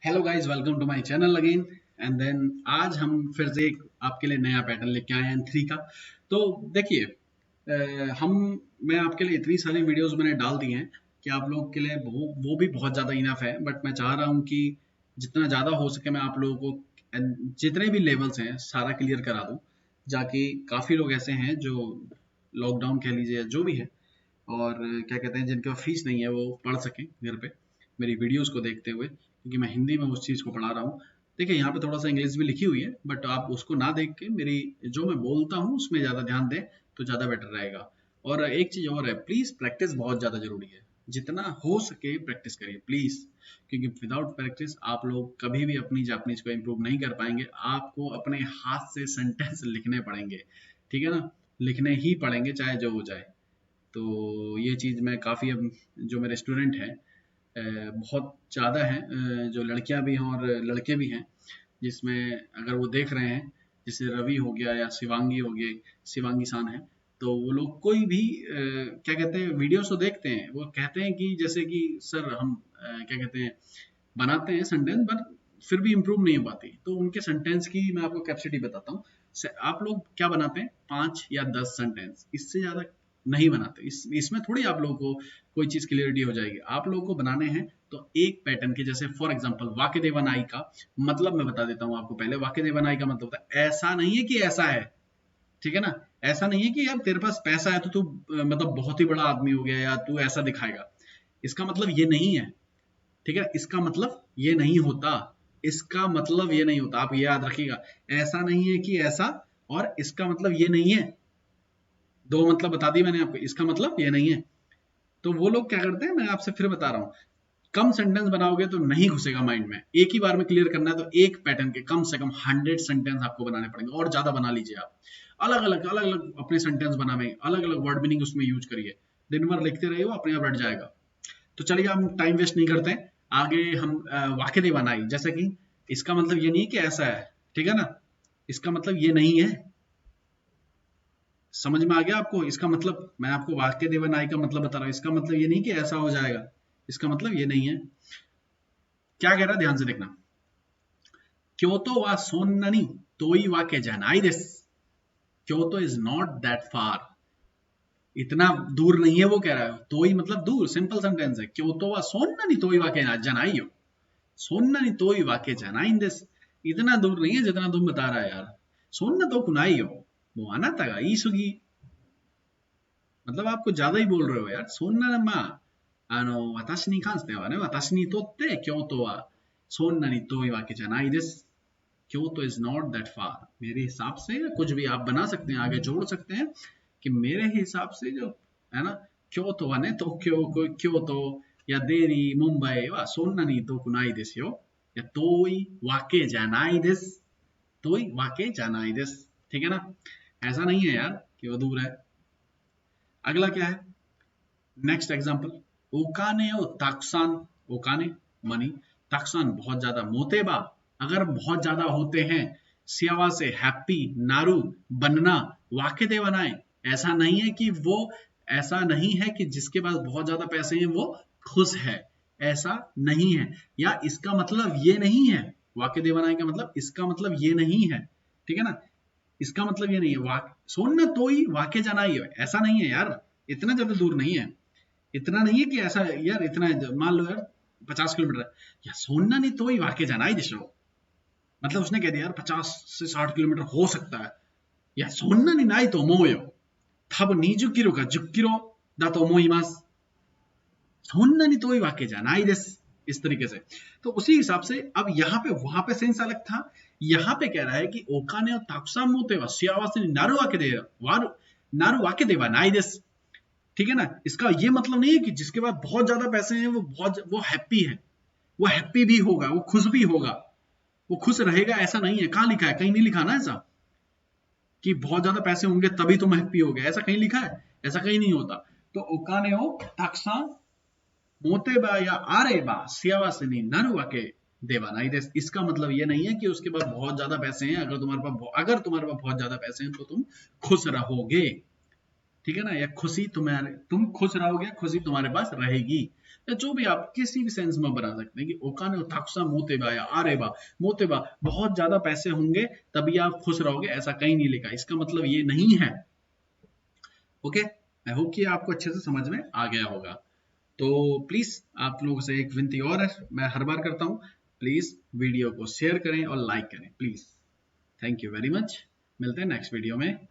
Hello guys, welcome to my channel again. And then आज हम फिर से एक आपके लिए नया पैटर्न लेके आए हैं N3 का। तो देखिए, हम मैं आपके लिए इतनी सारी वीडियोस मैंने डाल दी हैं कि आप लोगों के लिए वो भी बहुत ज़्यादा इनफ है। बट मैं चाह रहा हूँ कि जितना ज़्यादा हो सके मैं आप लोगों को जितने भी लेवल्स हैं सारा क्लियर करा दूँ, जाकि काफ़ी लोग ऐसे हैं जो लॉकडाउन कह लीजिए जो भी है, और क्या कहते हैं, जिनके पास फीस नहीं है वो पढ़ सकें घर पे मेरी वीडियोस को देखते हुए, क्योंकि मैं हिंदी में उस चीज़ को पढ़ा रहा हूँ। देखिए, यहाँ पे थोड़ा सा इंग्लिश भी लिखी हुई है, बट आप उसको ना देख के मेरी जो मैं बोलता हूँ उसमें ज़्यादा ध्यान दें तो ज़्यादा बेटर रहेगा। और एक चीज़ और है, प्लीज़ प्रैक्टिस बहुत ज़्यादा ज़रूरी है। जितना हो सके प्रैक्टिस करिए प्लीज़, क्योंकि विदाउट प्रैक्टिस आप लोग कभी भी अपनी जापनीज को इम्प्रूव नहीं कर पाएंगे। आपको अपने हाथ से सेंटेंस लिखने पड़ेंगे, ठीक है ना, लिखने ही पड़ेंगे चाहे जो हो जाए। तो ये चीज़ मैं काफ़ी, अब जो मेरे स्टूडेंट हैं बहुत ज़्यादा हैं, जो लड़कियां भी हैं और लड़के भी हैं, जिसमें अगर वो देख रहे हैं, जैसे रवि हो गया या शिवांगी हो गई, शिवांगी सान है, तो वो लोग कोई भी क्या कहते हैं वीडियोस तो देखते हैं, वो कहते हैं कि जैसे कि सर हम क्या कहते हैं बनाते हैं सेंटेंस, बट फिर भी इम्प्रूव नहीं हो पाती। तो उनके सेंटेंस की मैं आपको कैपेसिटी बताता हूँ। आप लोग क्या बनाते हैं, 5 या 10 सेंटेंस, इससे ज़्यादा नहीं बनाते। इसमें थोड़ी आप लोगों को कोई चीज़ क्लियरिटी हो जाएगी। आप लोगों को बनाने हैं तो एक पैटर्न के, जैसे फॉर एग्जांपल वाक्य देवनाई का मतलब मैं बता देता हूँ आपको। पहले वाक्य देवनाई का मतलब होता है, ऐसा नहीं है कि ऐसा है, ठीक है ना। ऐसा नहीं है कि यार तेरे पास पैसा है तो तू मतलब बहुत ही बड़ा आदमी हो गया या तू ऐसा दिखाएगा। इसका मतलब ये नहीं है, ठीक है। इसका मतलब ये नहीं होता, इसका मतलब ये नहीं होता, आप ये याद रखिएगा। ऐसा नहीं है कि ऐसा, और इसका मतलब ये नहीं है। दो मतलब बता दिए मैंने आपको, इसका मतलब ये नहीं है। तो वो लोग क्या करते हैं, मैं आपसे फिर बता रहा हूँ, कम सेंटेंस बनाओगे तो नहीं घुसेगा माइंड में। एक ही बार में क्लियर करना है तो एक पैटर्न के कम से कम 100 सेंटेंस आपको बनाने पड़ेंगे, और ज्यादा बना लीजिए आप। अलग अलग अपने सेंटेंस बनावे, अलग अलग वर्ड मीनिंग उसमें यूज करिए। दिन भर लिखते रहिए, वो अपने आप रट जाएगा। तो चलिए, हम टाइम वेस्ट नहीं करते हैं, आगे हम वाक्य नहीं बनाई। जैसे कि इसका मतलब ये नहीं है कि ऐसा है, ठीक है ना, इसका मतलब ये नहीं है। समझ में आ गया आपको? इसका मतलब मैं आपको वाक्य देवनाई का मतलब बता रहा हूँ, इसका मतलब ये नहीं कि ऐसा हो जाएगा, इसका मतलब ये नहीं है। क्या कह रहा है, ध्यान से देखना। क्योतो वा सोन्ननी तोई वाके जनाई देस। Kyoto is not that far, इतना दूर नहीं है वो कह रहा है। तोई मतलब दूर, सिंपल सेंटेंस है। क्योतो वा सोन्ननी तोई वाके जनाई हो, सोन्ननी तोई वाके जनाई देस। इतना दूर नहीं है जितना तुम बता रहा है यार। सोन्न तो कुनाई हो, वो आना तगा ई सुगी। मतलब आप कुछ ज्यादा ही बोल रहे हो यार। सोन्ना मा वाताशीに関してはね、私にとって京都はそんなに遠いわけじゃないです。Kyoto is not that far। मेरे हिसाब से कुछ भी आप बना सकते हैं, आगे जोड़ सकते हैं कि मेरे हिसाब से जो है ना, क्योतो वा ने टोक्यो क्योतो या देरी मुंबई वा सोन्नाに遠くないですよ। या 遠いわけじゃないです। 遠いわけじゃないです। ठीक है ना, ऐसा नहीं है यार कि वो दूर है। अगला क्या है, नेक्स्ट एग्जांपल। ओकाने ओ ताक्सान, ओकाने मनी, ताक्सान बहुत ज्यादा, मोतेबा अगर बहुत ज्यादा होते हैं, सियावा से हैप्पी, नारू बनना, वाक्य दे बनाए। ऐसा नहीं है कि वो, ऐसा नहीं है कि जिसके पास बहुत ज्यादा पैसे हैं वो खुश है, ऐसा नहीं है। या इसका मतलब ये नहीं है, वाक्य दे बनाए का मतलब इसका मतलब ये नहीं है, ठीक है ना। इसका मतलब ये नहीं है सोना तो ही वाक्य जाना ही है, ऐसा नहीं है यार। इतना ज्यादा दूर नहीं है, इतना नहीं है कि ऐसा यार, इतना मान लो यार 50 किलोमीटर है, या सोनना नहीं तो ही वाक्य जाना ही दिशो। मतलब उसने कह दिया यार 50 से 60 किलोमीटर हो सकता है, या सोनना नहीं नाई तो मोयो तब 20 キロか 10 キロだと思います。सोनना नहीं तो ही वाक्य जाना ही दिस। इस तरीके से। तो उसी हिसाब से अब यहाँ पे, वहां पे सेंस अलग था, यहाँ पे कह रहा है कि ओकाने और ताकुसा मोते वा सियावासे नि नारु वाके दे वारु नारु वाके देवा नाई दिस। ठीक है ना। इसका ये मतलब नहीं है कि जिसके पास बहुत ज्यादा पैसे हैं वो हैप्पी है। वो हैप्पी भी होगा, वो खुश भी होगा, वो खुश रहेगा, ऐसा नहीं है। कहाँ लिखा है? कहीं नहीं लिखा ना ऐसा कि बहुत ज्यादा पैसे होंगे तभी तुम हैप्पी हो गए, ऐसा कहीं लिखा है? ऐसा कहीं नहीं होता। तो ओकाने हो ताक्सा मोतेबा या आरेबा सियावासे नि नारु वाके देवा नाई देस। इसका मतलब ये नहीं है कि उसके पास बहुत ज्यादा पैसे हैं, अगर तुम्हारे पास बहुत ज्यादा पैसे हैं तो तुम खुश रहोगे, ठीक है ना। या खुशी तुम्हारे, तुम खुश रहोगे, खुशी तुम्हारे पास रहेगी। या जो भी आप किसी भी सेंस में बना सकते हैं कि ओकाने ताकुसा मोतेबा या आरेबा मोतेबा, बहुत ज्यादा पैसे होंगे तभी आप खुश रहोगे, ऐसा कहीं नहीं लिखा, इसका मतलब ये नहीं है। ओके, आई होप कि आपको अच्छे से समझ में आ गया होगा। तो प्लीज आप लोगों से एक विनती और है, मैं हर बार करता हूँ, प्लीज वीडियो को शेयर करें और लाइक करें please. Thank you very much, मिलते हैं नेक्स्ट वीडियो में।